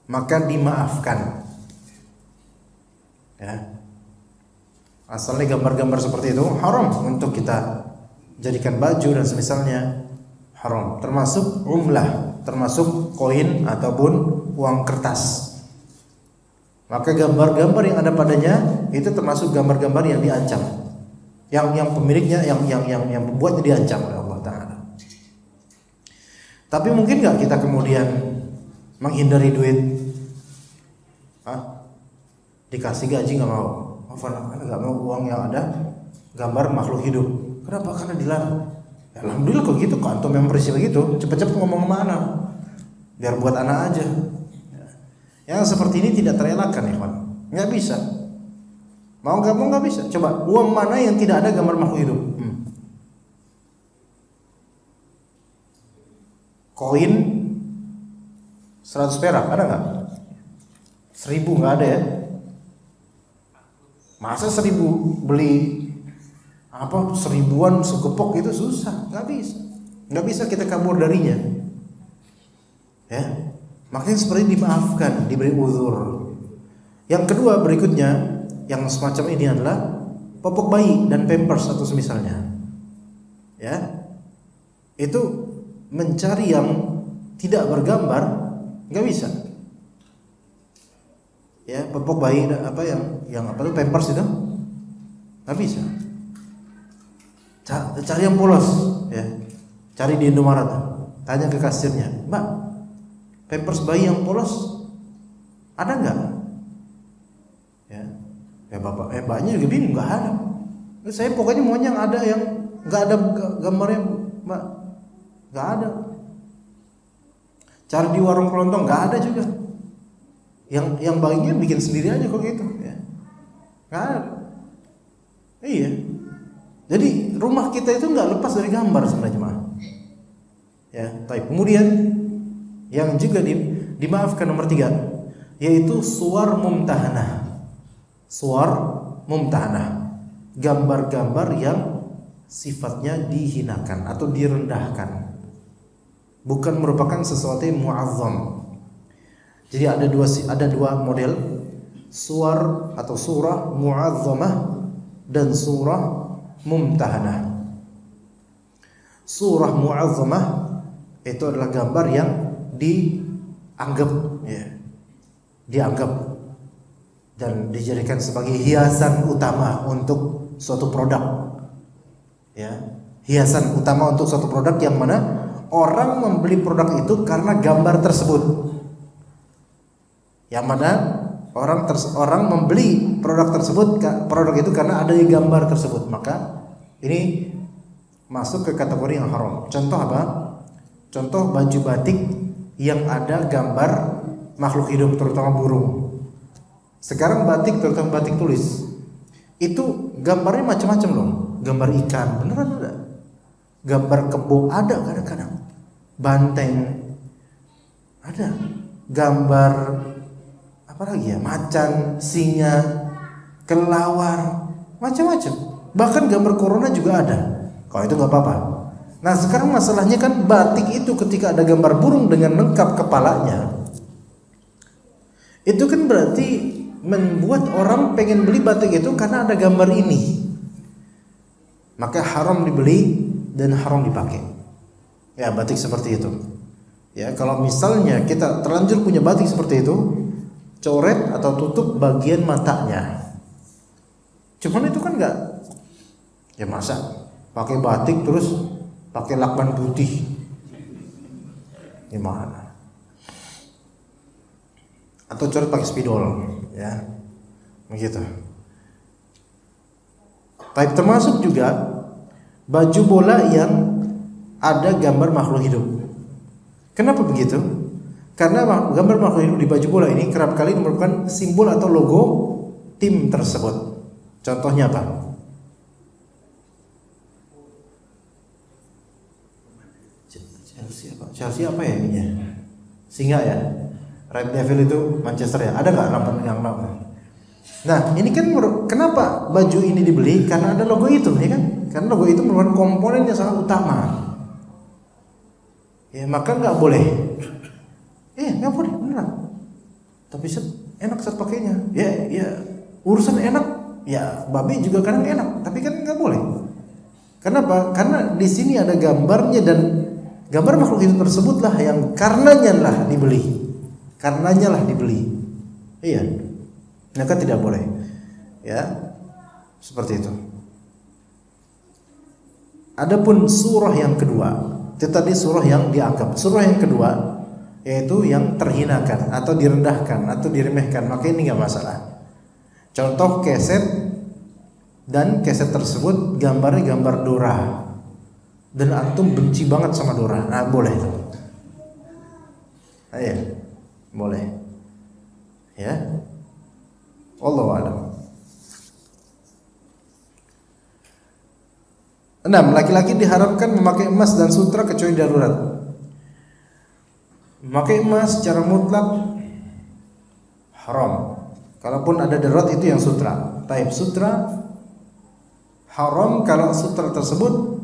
maka dimaafkan. Ya. Asalnya gambar-gambar seperti itu haram untuk kita jadikan baju dan semisalnya, haram. Termasuk umlah, termasuk koin ataupun uang kertas. Maka gambar-gambar yang ada padanya itu termasuk gambar-gambar yang diancam, yang pemiliknya, yang pembuatnya diancam oleh Allah Ta'ala. Tapi mungkin nggak kita kemudian menghindari duit? dikasih gaji nggak mau. Nggak mau uang yang ada gambar makhluk hidup. Kenapa? Karena dilarang. Ya, alhamdulillah kalau gitu, kalau antum yang prinsip gitu, cepet-cepet ngomong sama anak, biar buat anak aja. Yang seperti ini tidak terelakkan, ikhwan. Nggak bisa. Mau nggak mau nggak bisa. Coba uang mana yang tidak ada gambar makhluk hidup? Koin 100 perak ada nggak? 1000 nggak ada ya? Masa 1000 beli apa 1000-an segepok itu susah, nggak bisa kita kabur darinya, ya. Makanya seperti dimaafkan, diberi uzur. Yang kedua berikutnya yang semacam ini adalah popok bayi dan pampers atau semisalnya, ya. Itu mencari yang tidak bergambar nggak bisa. Ya, popok bayi apa yang apa itu pampers itu nggak bisa. Cari yang polos, ya. Cari di Indomaret, tanya ke kasirnya, Mbak, pampers bayi yang polos ada nggak? Ya bapak, mbaknya juga bingung, nggak ada. Saya pokoknya maunya yang ada yang nggak ada gambarnya, Mbak, nggak ada. Cari di warung kelontong nggak ada juga. Yang bayinya bikin sendiri aja kok gitu, ya. Nggak ada. Iya. Jadi rumah kita itu nggak lepas dari gambar sebenarnya, jemaah. Ya, baik. Kemudian yang juga dimaafkan nomor 3 yaitu suwar mumtahanah. Suwar mumtahanah, gambar-gambar yang sifatnya dihinakan atau direndahkan, bukan merupakan sesuatu yang mu'azzam. Jadi ada dua model suwar atau surah mu'azzamah dan surah mumtahanah. Surah mu'azzamah itu adalah gambar yang dianggap, ya, dianggap dan dijadikan sebagai hiasan utama untuk suatu produk, ya, hiasan utama untuk suatu produk yang mana orang membeli produk itu karena gambar tersebut, yang mana orang membeli produk itu karena ada gambar tersebut, maka ini masuk ke kategori yang haram. Contoh apa? Contoh baju batik yang ada gambar makhluk hidup, terutama burung. Sekarang batik, terutama batik tulis, itu gambarnya macam-macam loh. Gambar ikan, beneran ada. Gambar kebo ada kadang-kadang. Banteng ada. Gambar apa lagi ya? Macan, singa, kelawar, macam-macam. Bahkan gambar corona juga ada. Kalau itu nggak apa-apa. Nah sekarang masalahnya kan batik itu ketika ada gambar burung dengan lengkap kepalanya, itu kan berarti membuat orang pengen beli batik itu karena ada gambar ini, maka haram dibeli dan haram dipakai. Ya, batik seperti itu. Ya, kalau misalnya kita terlanjur punya batik seperti itu, coret atau tutup bagian matanya. Cuman itu kan enggak, ya masa pakai batik terus pakai lakban putih, gimana? Atau coret pakai spidol, ya, begitu. Tapi termasuk juga baju bola yang ada gambar makhluk hidup. Kenapa begitu? Karena gambar makhluk hidup di baju bola ini kerap kali merupakan simbol atau logo tim tersebut. Contohnya apa? Chelsea apa ya ininya? Singa ya? Red Devil itu Manchester ya? Ada nggak lampu yang lama? Nah ini kan kenapa baju ini dibeli? Karena ada logo itu, ya kan? Karena logo itu merupakan komponen yang sangat utama. Ya maka nggak boleh. Nggak boleh beneran. Tapi enak saat pakainya. Ya urusan enak. Ya babi juga kadang enak. Tapi kan nggak boleh. Kenapa? Karena di sini ada gambarnya dan gambar makhluk hidup tersebutlah yang karenanya lah dibeli. Iya, maka tidak boleh, ya, seperti itu. Adapun surah yang kedua, itu tadi surah yang dianggap. Surah yang kedua yaitu yang terhinakan atau direndahkan atau diremehkan, maka ini nggak masalah. Contoh keset, dan keset tersebut gambarnya gambar Dora, dan antum benci banget sama Dora, nah boleh tuh. Ayo, boleh. Ya. Wallahu a'lam. 6. Laki-laki diharapkan memakai emas dan sutra kecuali darurat. Memakai emas secara mutlak haram. Kalaupun ada darurat itu yang sutra. Taib sutra haram kalau sutra tersebut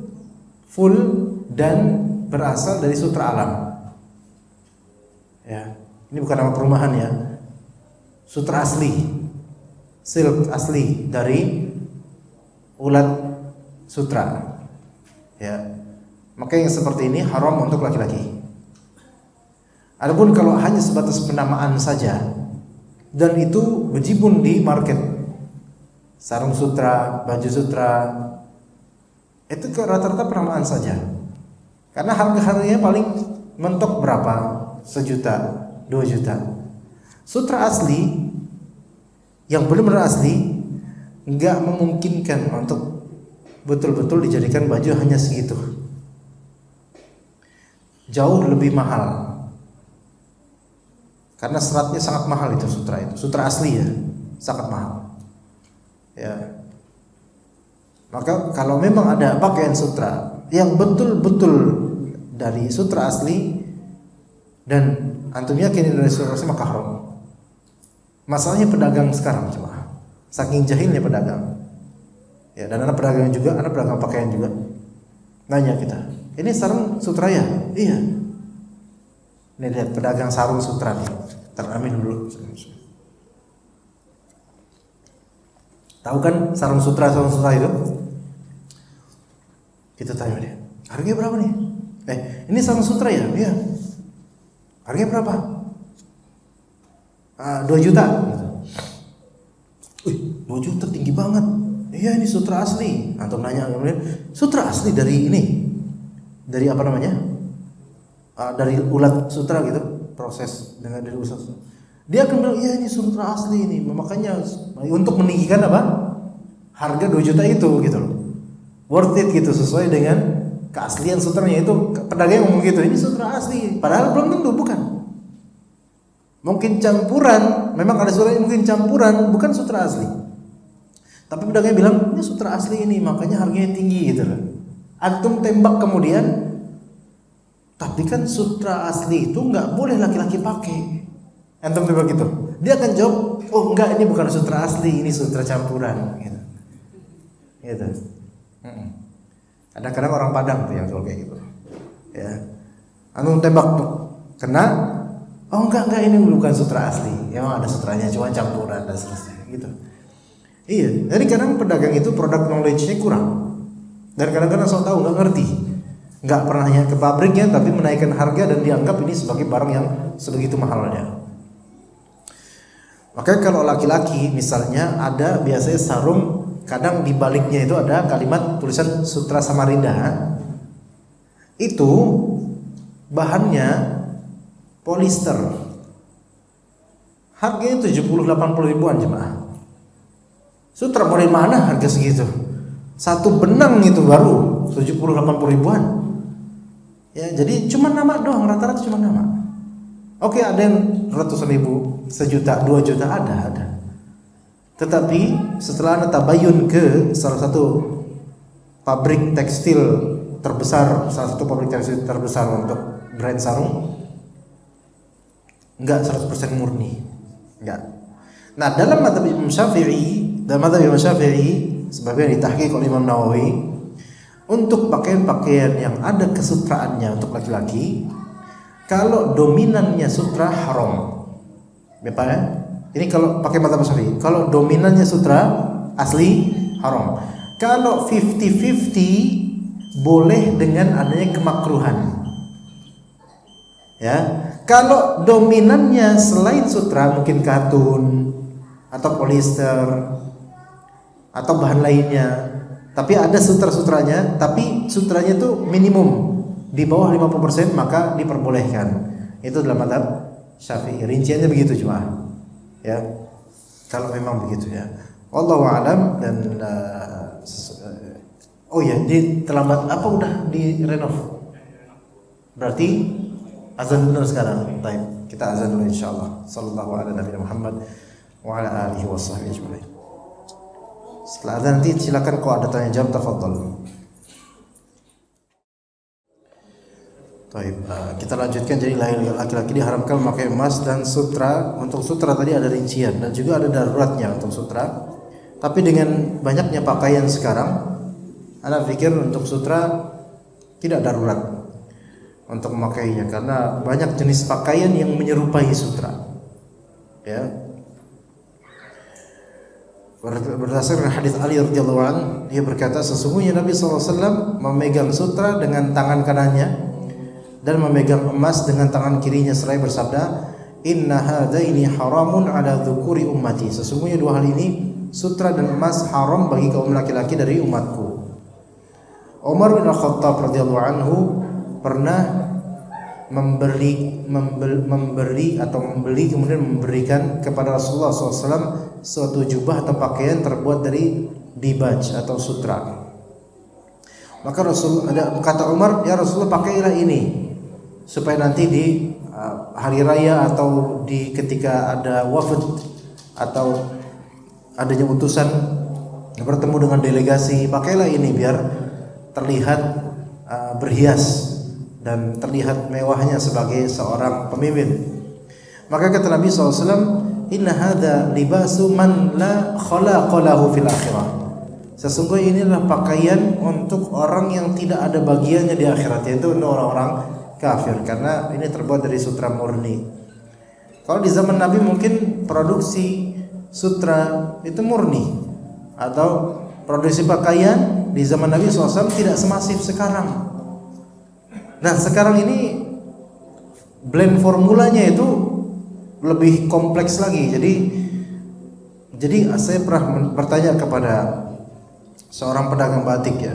full dan berasal dari sutra alam. Ya, ini bukan nama perumahan ya. Sutra asli, silk asli dari ulat sutra. Ya, maka yang seperti ini haram untuk laki-laki. Adapun kalau hanya sebatas penamaan saja, dan itu bejibun di market, sarung sutra, baju sutra, itu rata-rata penamaan saja. Karena harga-harganya paling mentok berapa? 1 juta, 2 juta. Sutra asli yang benar-benar asli nggak memungkinkan untuk betul-betul dijadikan baju hanya segitu. Jauh lebih mahal. Karena seratnya sangat mahal itu sutra itu. Sutra asli ya, sangat mahal. Ya. Maka kalau memang ada pakaian sutra yang betul-betul dari sutra asli dan antum yakin dari sutra asli, maka haram. Masalahnya pedagang sekarang cuma saking jahilnya pedagang. Ya, dan anak pedagang juga, anak pedagang pakaian juga. Nanya kita, ini sarung sutra ya? Iya. Ini lihat pedagang sarung sutra nih. Teramin dulu. Tahu kan sarung sutra itu? Kita tanya dia, harganya berapa nih? Ini sarung sutra ya? Iya. Harganya berapa? 2 juta. Wih, 2 juta tinggi banget. Iya, ini sutra asli. Antum nanya kemudian, sutra asli dari ini, dari apa namanya? Dari ulat sutra gitu, proses dengan dari ulat sutra. Dia akan bilang, iya ini sutra asli ini. Makanya untuk meninggikan apa? Harga 2 juta itu gitu loh. Worth it gitu, sesuai dengan keaslian sutranya itu. Pedagang ngomong gitu, ini sutra asli. Padahal belum tentu, bukan. Mungkin campuran, memang ada sutra yang mungkin campuran, bukan sutra asli. Tapi pedagangnya bilang, ini sutra asli ini, makanya harganya tinggi gitu loh. Antum tembak kemudian, tapi kan sutra asli itu nggak boleh laki-laki pakai. Antum tembak gitu, dia akan jawab, oh enggak, ini bukan sutra asli, ini sutra campuran. Gitu. Kadang-kadang orang Padang tuh yang kayak gitu. Ya, antum tembak tuh, kena. Oh enggak, ini bukan sutra asli. Emang ada sutranya, cuma campuran dan seterusnya gitu. Iya, jadi kadang pedagang itu product knowledge-nya kurang. Dan kadang-kadang sok tahu, nggak ngerti. Nggak pernah ke pabriknya, tapi menaikkan harga dan dianggap ini sebagai barang yang sebegitu mahalnya. Maka kalau laki-laki misalnya ada biasanya sarung, kadang di baliknya itu ada kalimat tulisan Sutra Samarinda. Itu bahannya polister, harganya 70-80 ribuan jemaah. Sutra dari mana harga segitu? Satu benang itu baru 70-80 ribuan. Ya, jadi cuma nama doang, rata-rata cuma nama. Oke, ada yang ratusan ribu, 1 juta, 2 juta ada. Tetapi setelah Anda tabayun ke salah satu pabrik tekstil terbesar, salah satu pabrik tekstil terbesar untuk brand sarung, enggak 100% murni, enggak. Nah, dalam mazhab Imam Syafi'i, sebagaimana ditahqiq oleh Imam Nawawi, untuk pakaian-pakaian yang ada kesutraannya untuk laki-laki, kalau dominannya sutra haram. Bapak ya? Ini kalau pakai mazhab Syafi'i, kalau dominannya sutra asli haram. Kalau 50-50 boleh dengan adanya kemakruhan. Ya. Kalau dominannya selain sutra, mungkin katun atau polister atau bahan lainnya, tapi ada sutra-sutranya, tapi sutranya itu minimum di bawah 50%, maka diperbolehkan. Itu dalam mazhab Syafi'i. Rinciannya begitu cuma. Ya. Kalau memang begitu ya. Wallahu a'lam. Dan oh ya, di terlambat apa udah direnov? Berarti azan dulu sekarang. Baik, kita azan dulu insyaallah. Sallallahu ala nabiyina Muhammad wa ala alihi washabbihi ajmain. Setelah azan nanti silakan kalau ada tanya jawab, tafadhol. Baik, kita lanjutkan. Jadi laki-laki diharamkan memakai emas dan sutra. Untuk sutra tadi ada rincian dan juga ada daruratnya untuk sutra. Tapi dengan banyaknya pakaian sekarang, ana pikir untuk sutra tidak darurat untuk memakainya karena banyak jenis pakaian yang menyerupai sutra. Ya. Berdasarkan hadis Ali radhiyallahu anhu, dia berkata sesungguhnya Nabi SAW memegang sutra dengan tangan kanannya dan memegang emas dengan tangan kirinya seraya bersabda, "Inna hadaini haramun ala dzukuri ummati." Sesungguhnya dua hal ini, sutra dan emas, haram bagi kaum laki-laki dari umatku. Umar bin Khattab radhiyallahu anhu pernah memberi kemudian memberikan kepada Rasulullah SAW suatu jubah atau pakaian terbuat dari dibaj atau sutra. Maka kata Umar, ya Rasulullah, pakailah ini supaya nanti di hari raya atau di ketika ada wafat atau adanya utusan bertemu dengan delegasi, pakailah ini biar terlihat berhias dan terlihat mewahnya sebagai seorang pemimpin. Maka kata Nabi SAW, "Inna hadza libasu man la khalaqa lahu fil akhirah." Sesungguhnya inilah pakaian untuk orang yang tidak ada bagiannya di akhirat, yaitu orang-orang kafir, karena ini terbuat dari sutra murni. Kalau di zaman Nabi mungkin produksi sutra itu murni, atau produksi pakaian di zaman Nabi SAW tidak semasif sekarang. Nah sekarang ini blend formulanya itu lebih kompleks lagi. Jadi saya pernah bertanya kepada seorang pedagang batik ya.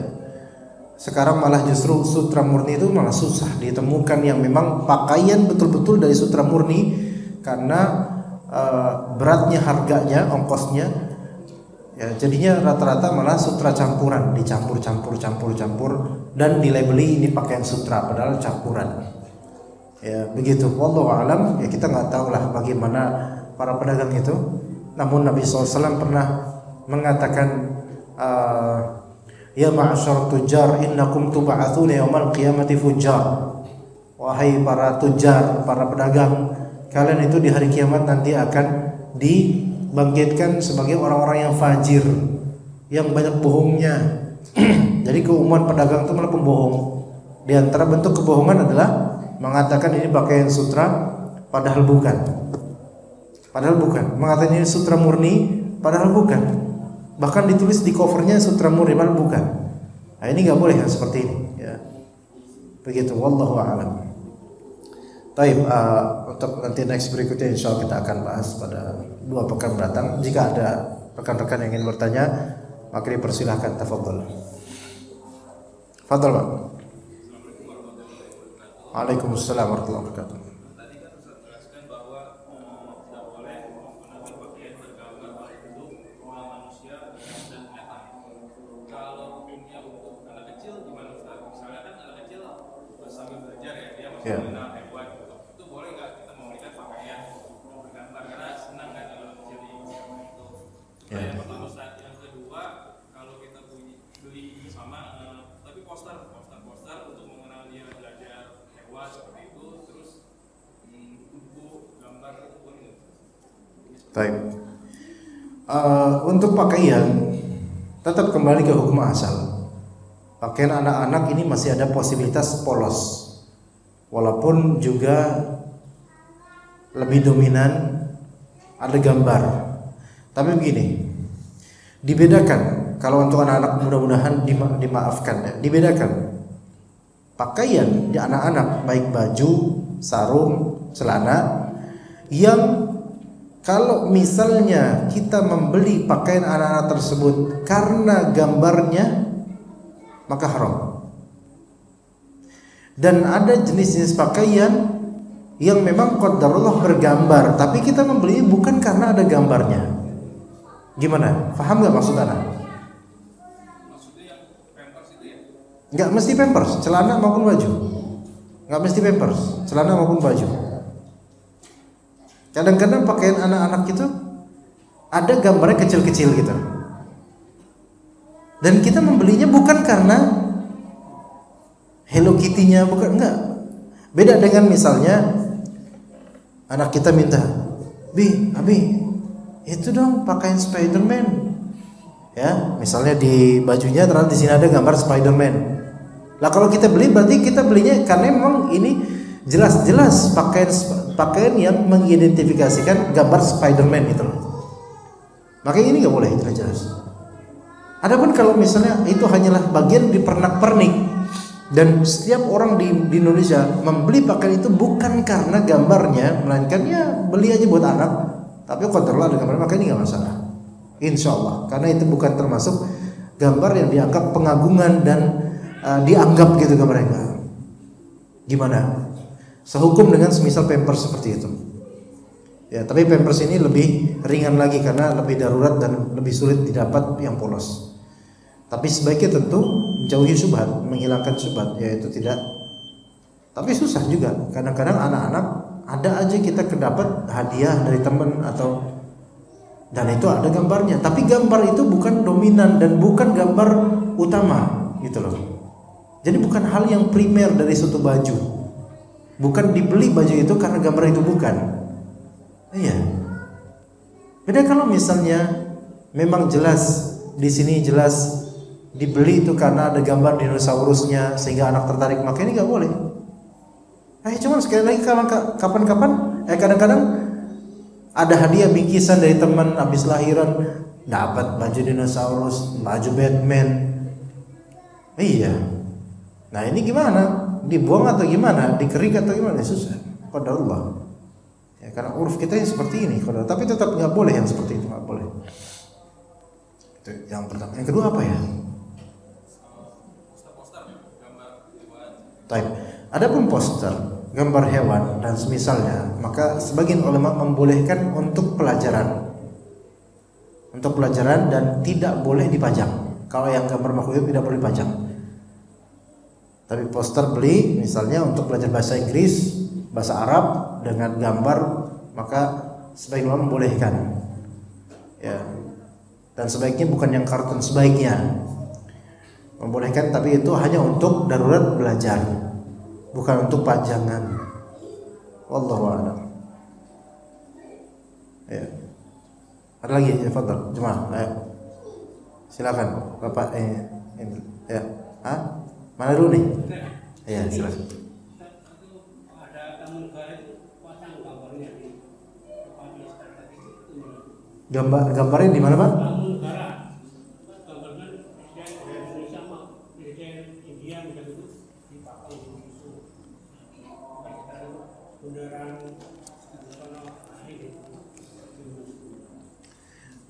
Sekarang malah justru sutra murni itu malah susah ditemukan yang memang pakaian betul-betul dari sutra murni karena beratnya, harganya, ongkosnya. Ya, jadinya rata-rata malah sutra campuran, dicampur dan dilabeli ini pakaian sutra padahal campuran. Ya, begitu. Wallahu alam. Ya kita nggak tahu lah bagaimana para pedagang itu. Namun Nabi SAW pernah mengatakan, ya ma'asyar tujar innakum tub'atsuna yaumal qiyamati fujjar. Wahai para tujar, para pedagang, kalian itu di hari kiamat nanti akan dibangkitkan sebagai orang-orang yang fajir, yang banyak bohongnya. Jadi keumuman pedagang itu malah pembohong. Di antara bentuk kebohongan adalah mengatakan ini pakaian sutra padahal bukan. Mengatakan ini sutra murni padahal bukan. Bahkan ditulis di covernya sutra murni padahal bukan. Nah, ini enggak boleh kan seperti ini ya. Begitu, wallahu a'lam. Taib, untuk nanti next berikutnya insyaallah kita akan bahas pada 2 pekan mendatang. Jika ada rekan-rekan yang ingin bertanya, maka dipersilahkan, tafadhol. Fadhol, Pak. Waalaikumsalam warahmatullahi wabarakatuh. Tadi kan Ustaz jelaskan bahwa tidak boleh menggunakan pakaian bergambar bentuk manusia dan binatang. Kalau hukumnya untuk anak kecil gimana Ustaz? Misalnya kan anak kecil sambil belajar ya, dia masih mengenal hewan gitu. Itu boleh nggak kita memberikan pakaian bergambar karena senang kan kalau kecil itu? Itu yang pertama Ustaz. Yang kedua, kalau kita beli sama tapi poster untuk mengenal dia belajar hewan seperti itu, terus buku gambar itu boleh. Baik. Untuk pakaian tetap kembali ke hukum asal. Pakaian anak-anak ini masih ada posibilitas polos, walaupun juga lebih dominan ada gambar. Tapi begini, dibedakan. Kalau untuk anak-anak mudah-mudahan dimaafkan ya, dibedakan. Pakaian di anak-anak baik baju, sarung, celana yang kalau misalnya kita membeli pakaian anak-anak tersebut karena gambarnya, maka haram. Dan ada jenis-jenis pakaian yang memang qadarullah bergambar, tapi kita membelinya bukan karena ada gambarnya. Gimana? Paham nggak maksud Anda? Maksudnya yang pampers itu ya? Nggak mesti pampers, celana maupun baju. Nggak mesti pampers, celana maupun baju. Kadang-kadang pakaian anak-anak itu ada gambarnya kecil-kecil gitu. Dan kita membelinya bukan karena Hello Kitty-nya, bukan, enggak. Beda dengan misalnya anak kita minta, Abi, itu dong pakaian Spider-Man. Ya, misalnya di bajunya ternyata di sini ada gambar Spider-Man. Lah kalau kita beli berarti kita belinya karena memang ini jelas-jelas pakaian yang mengidentifikasikan gambar Spider-Man itu loh. Makanya ini nggak boleh jelas-jelas. Adapun kalau misalnya itu hanyalah bagian di pernak-pernik dan setiap orang di Indonesia membeli pakaian itu bukan karena gambarnya, melainkan ya beli aja buat anak, tapi kontrol ada gambarnya, maka ini nggak masalah, insya Allah, karena itu bukan termasuk gambar yang dianggap pengagungan dan dianggap gitu gambarnya. Gimana? Sehukum dengan semisal pampers seperti itu. Ya, tapi pampers ini lebih ringan lagi karena lebih darurat dan lebih sulit didapat yang polos. Tapi sebaiknya tentu menjauhi syubhat, menghilangkan syubhat, yaitu tidak. Tapi susah juga. Kadang-kadang anak-anak ada aja kita kedapat hadiah dari teman atau dan itu ada gambarnya. Tapi gambar itu bukan dominan dan bukan gambar utama, gitu loh. Jadi bukan hal yang primer dari suatu baju. Bukan dibeli baju itu karena gambar itu bukan. Iya. Beda kalau misalnya memang jelas di sini jelas dibeli itu karena ada gambar dinosaurusnya sehingga anak tertarik, maka ini nggak boleh. Cuman sekali lagi kapan-kapan kadang-kadang ada hadiah bingkisan dari teman habis lahiran, dapat baju dinosaurus, baju Batman. Iya. Nah ini gimana? Dibuang atau gimana? Dikerik atau gimana? Susah. Qadarullah. Ya, karena uruf kita yang seperti ini, tapi tetap nggak boleh yang seperti itu, nggak boleh. Itu yang pertama. Yang kedua apa ya? Taib. Adapun poster, gambar hewan dan semisalnya, maka sebagian ulama membolehkan untuk pelajaran. Untuk pelajaran dan tidak boleh dipajang. Kalau yang gambar makhluk hidup tidak boleh dipajang. Tapi poster beli misalnya untuk belajar bahasa Inggris, bahasa Arab dengan gambar, maka sebagian ulama membolehkan. Ya. Dan sebaiknya bukan yang kartun, sebaiknya membolehkan, tapi itu hanya untuk darurat belajar, bukan untuk pajangan. Wallahu a'lam. Ya. Ada lagi? Ya, fadhal. Jemaah, ayo. Silakan, Bapak. Ya. Mana dulu nih? Ya, silakan. Gambarnya di mana, Pak?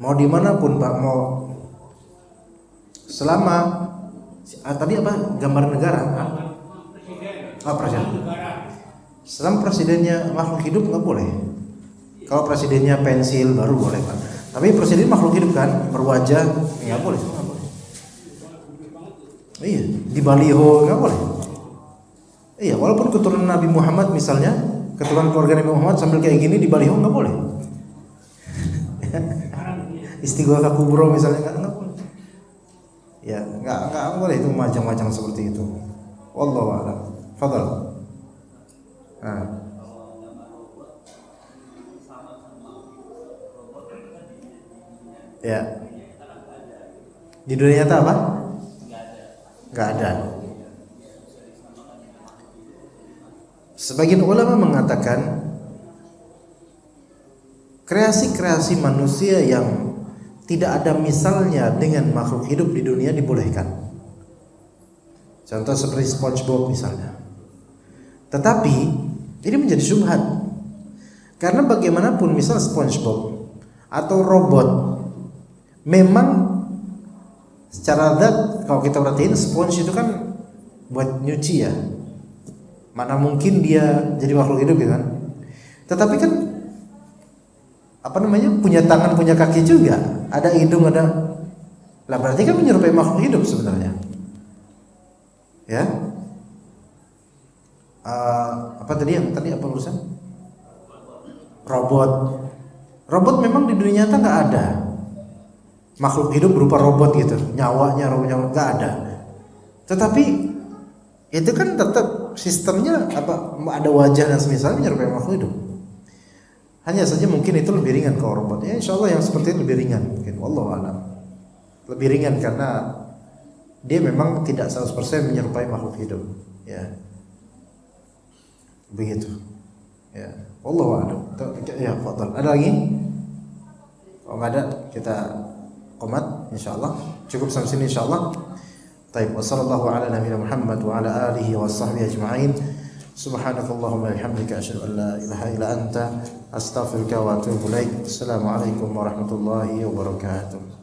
Mau dimanapun Pak, mau selama tadi apa gambar negara? Presiden. Selama presidennya makhluk hidup nggak boleh. Kalau presidennya pensil baru boleh Pak. Tapi presiden makhluk hidup kan, berwajah nggak boleh, nggak boleh. Iya, di baliho nggak boleh. Iya, walaupun keturunan Nabi Muhammad misalnya, keturunan keluarga Nabi Muhammad sambil kayak gini di baliho nggak boleh. Istighosa kubro misalnya nggak boleh. Ya nggak boleh itu macam-macam seperti itu. Wallahu a'lam. Fadhal. Ya. Di dunia nyata apa? Nggak ada. Sebagian ulama mengatakan kreasi-kreasi manusia yang tidak ada misalnya dengan makhluk hidup di dunia dibolehkan. Contoh seperti SpongeBob misalnya. Tetapi ini menjadi syubhat. Karena bagaimanapun misal SpongeBob atau robot, memang secara zat kalau kita perhatiin sponge itu kan buat nyuci ya. Mana mungkin dia jadi makhluk hidup gitu kan. Tetapi kan punya tangan, punya kaki juga, ada hidung, ada. Lah berarti kan menyerupai makhluk hidup sebenarnya. Ya. Apa tadi apa urusan? Robot. Robot memang di dunia nyata nggak ada. Makhluk hidup berupa robot gitu, nyawanya nggak ada. Tetapi itu kan tetap sistemnya ada wajah dan semisalnya menyerupai makhluk hidup. Hanya saja mungkin itu lebih ringan kalau robot. Ya insyaallah yang seperti itu lebih ringan mungkin, wallahu a'lam. Lebih ringan karena dia memang tidak 100% menyerupai makhluk hidup, ya. Begitu. Ya, wallahu a'lam. Ya, fadhal. Ada lagi? Kalau enggak ada, kita qomat insyaallah. Cukup sampai sini insyaallah. Baik, wassallallahu ala nabiyina Muhammad wa ala alihi washabbihi ajma'in. Subhanakallahumma wa bihamdika asyhadu an la ilaha illa anta astaghfiruka wa atubu ilaik. Assalamualaikum warahmatullahi wabarakatuh.